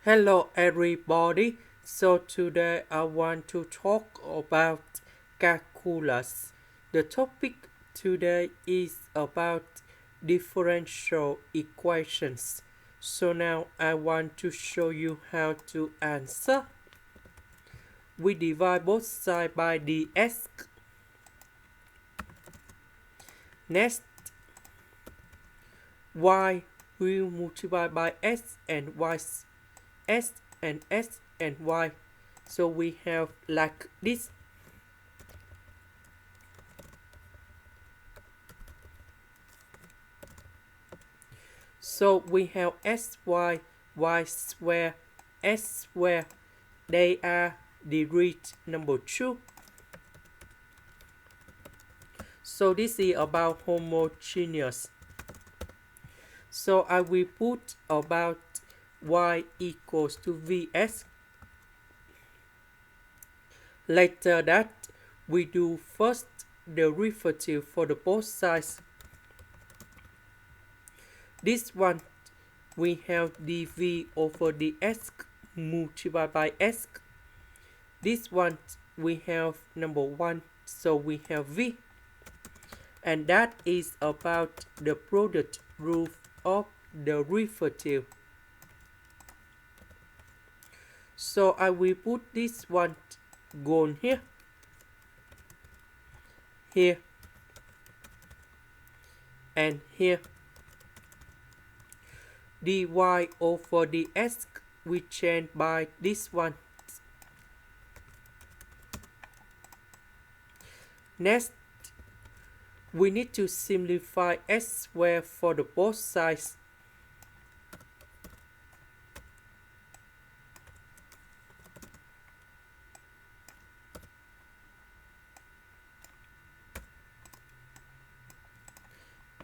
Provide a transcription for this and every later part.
Hello everybody. So today I want to talk about calculus. The topic today is about differential equations. So now I want to show you how to answer. We divide both sides by dx. Next, y will multiply by s and y, s and y. So we have like this. So we have sy, y square, s square. They are degree number 2. So this is about homogeneous. So I will put about y equals to vs. Later that we do first the derivative for the both sides. This one we have dv over dx multiplied by s. This one we have number 1, so we have v. And that is about the product rule of the derivative. So I will put this one gone here, here, and here. dy over dx we change by this one. Next, we need to simplify s squared for the both sides.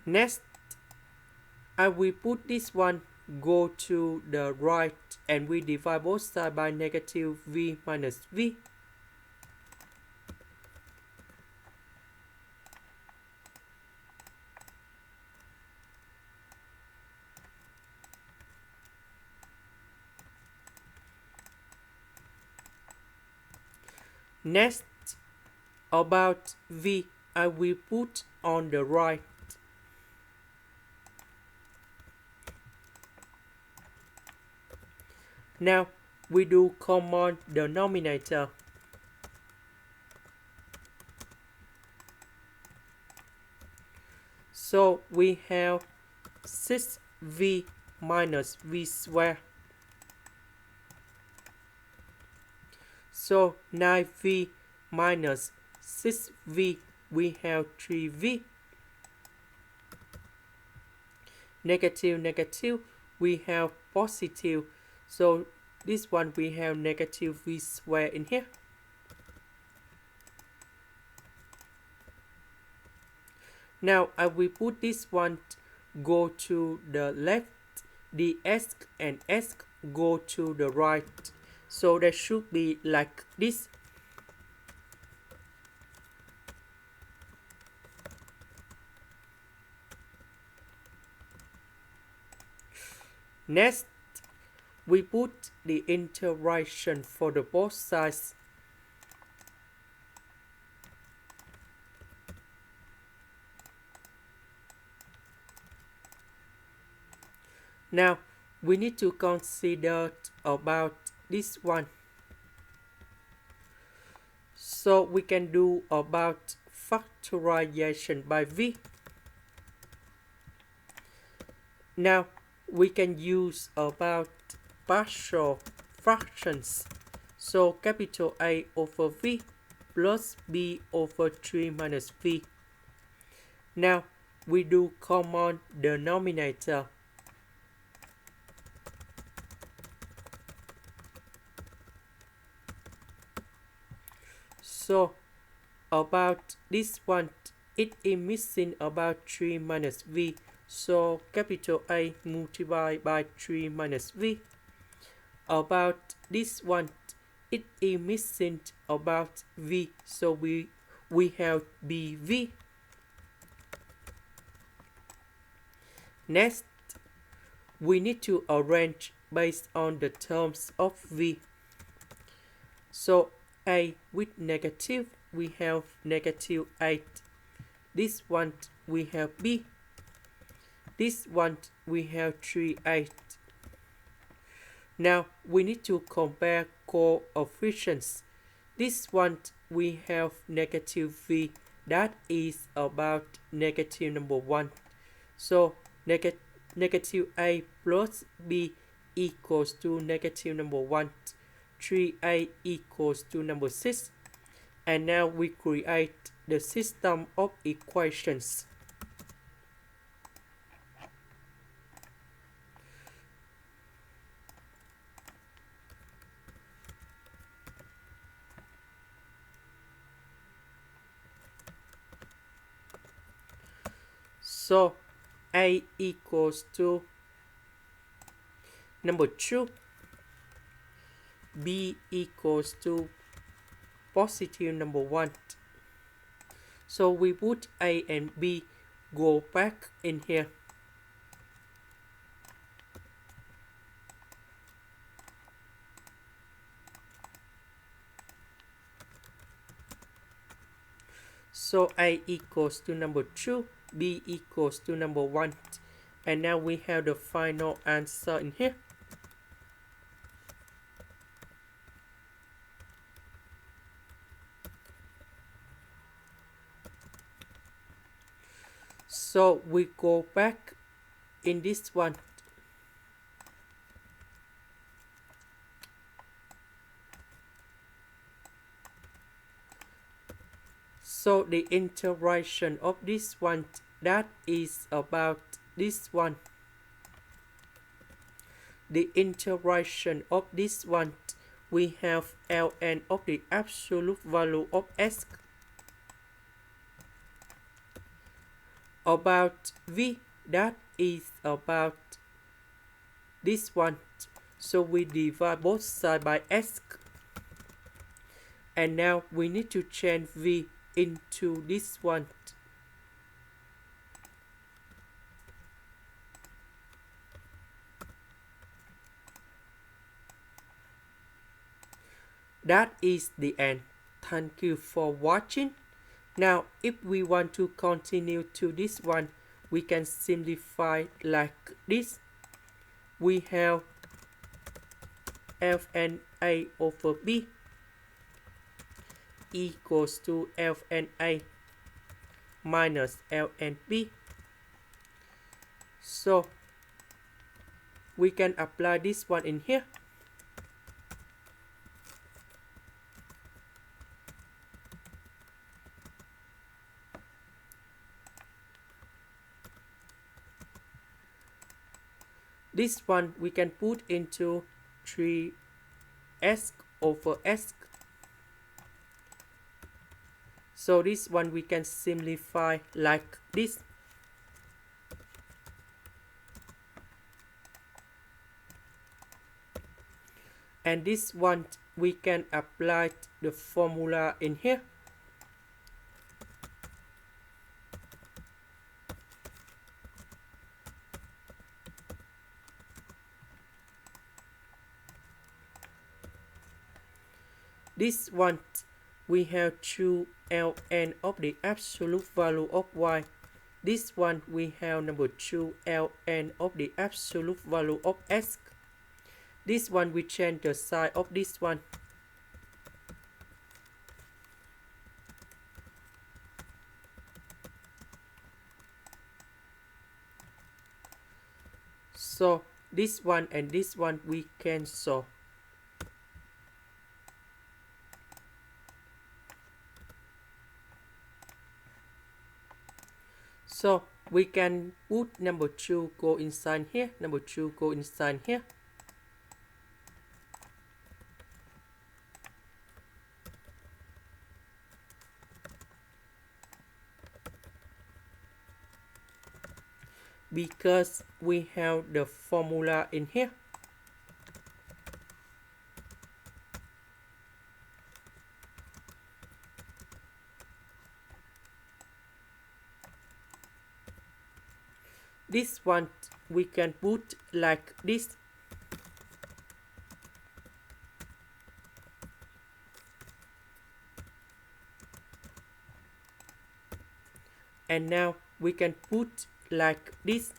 Next, I will put this one go to the right and we divide both sides by negative v minus v. Next, about v, I will put on the right. Now we do common denominator. So we have 6v minus v squared. So 9v minus 6v, we have 3v. Negative, negative, we have positive. So this one we have negative v squared in here. Now I will put this one go to the left, dx and s go to the right. So that should be like this. Next, we put the integration for the both sides. Now, we need to consider about this one. So we can do about factorization by v. Now, we can use about partial fractions. So capital A over v plus b over 3 minus v. Now, we do common denominator. So about this one, it is missing about 3 minus v. So capital A multiplied by 3 minus v. About this one, it is missing about v. So we have bv. Next, we need to arrange based on the terms of v. So a with negative, we have negative 8. This one we have b. This one we have 3/8. Now we need to compare coefficients. This one we have negative v, that is about negative number 1. So negative a plus b equals to negative number 1. 3a equals to number 6. And now we create the system of equations. So a equals to number 2, b equals to positive number 1. So we put a and b go back in here. So a equals to number 2, b equals to number 1. And now we have the final answer in here. So we go back in this one. So the interaction of this one, that is about this one. The interaction of this one, we have ln of the absolute value of s about v, that is about this one. So we divide both sides by s. And now we need to change v into this one. That is the end. Thank you for watching. Now, if we want to continue to this one, we can simplify like this. We have ln a over b equals to ln a minus ln b. So we can apply this one in here. This one we can put into 3s over s. So this one we can simplify like this. And this one we can apply the formula in here. This one we have 2 ln of the absolute value of y. This one we have number 2 ln of the absolute value of s. This one we change the sign of this one. So this one and this one we cancel. So we can put number 2 go inside here, number 2 go inside here. Because we have the formula in here. This one we can put like this. And now we can put like this.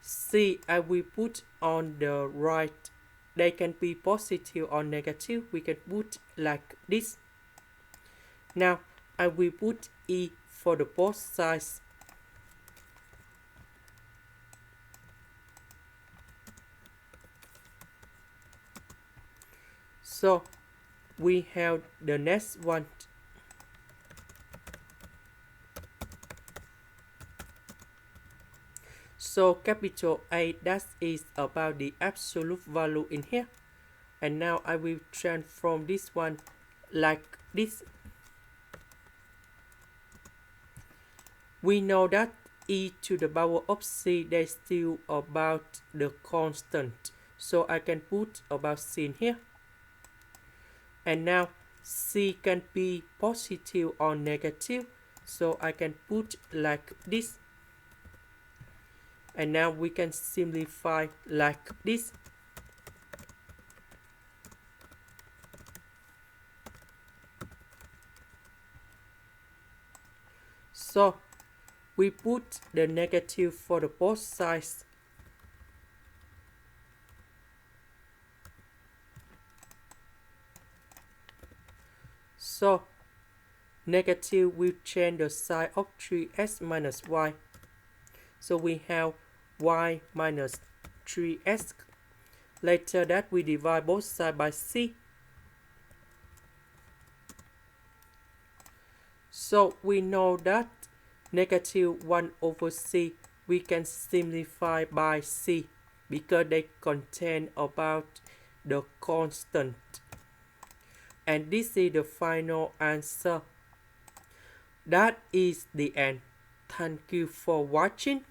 C I will put on the right. They can be positive or negative. We can put like this. Now I will put E for the both sides. So we have the next one. So capital A, that is about the absolute value in here. And now I will transform this one like this. We know that e to the power of c, they still about the constant. So I can put about c in here. And now c can be positive or negative. So I can put like this. And now we can simplify like this. So we put the negative for the both sides. So negative will change the sign of 3x minus y. So we have y minus 3x. Later that we divide both sides by c. So we know that negative 1 over c we can simplify by c because they contain about the constant. And this is the final answer. That is the end. Thank you for watching.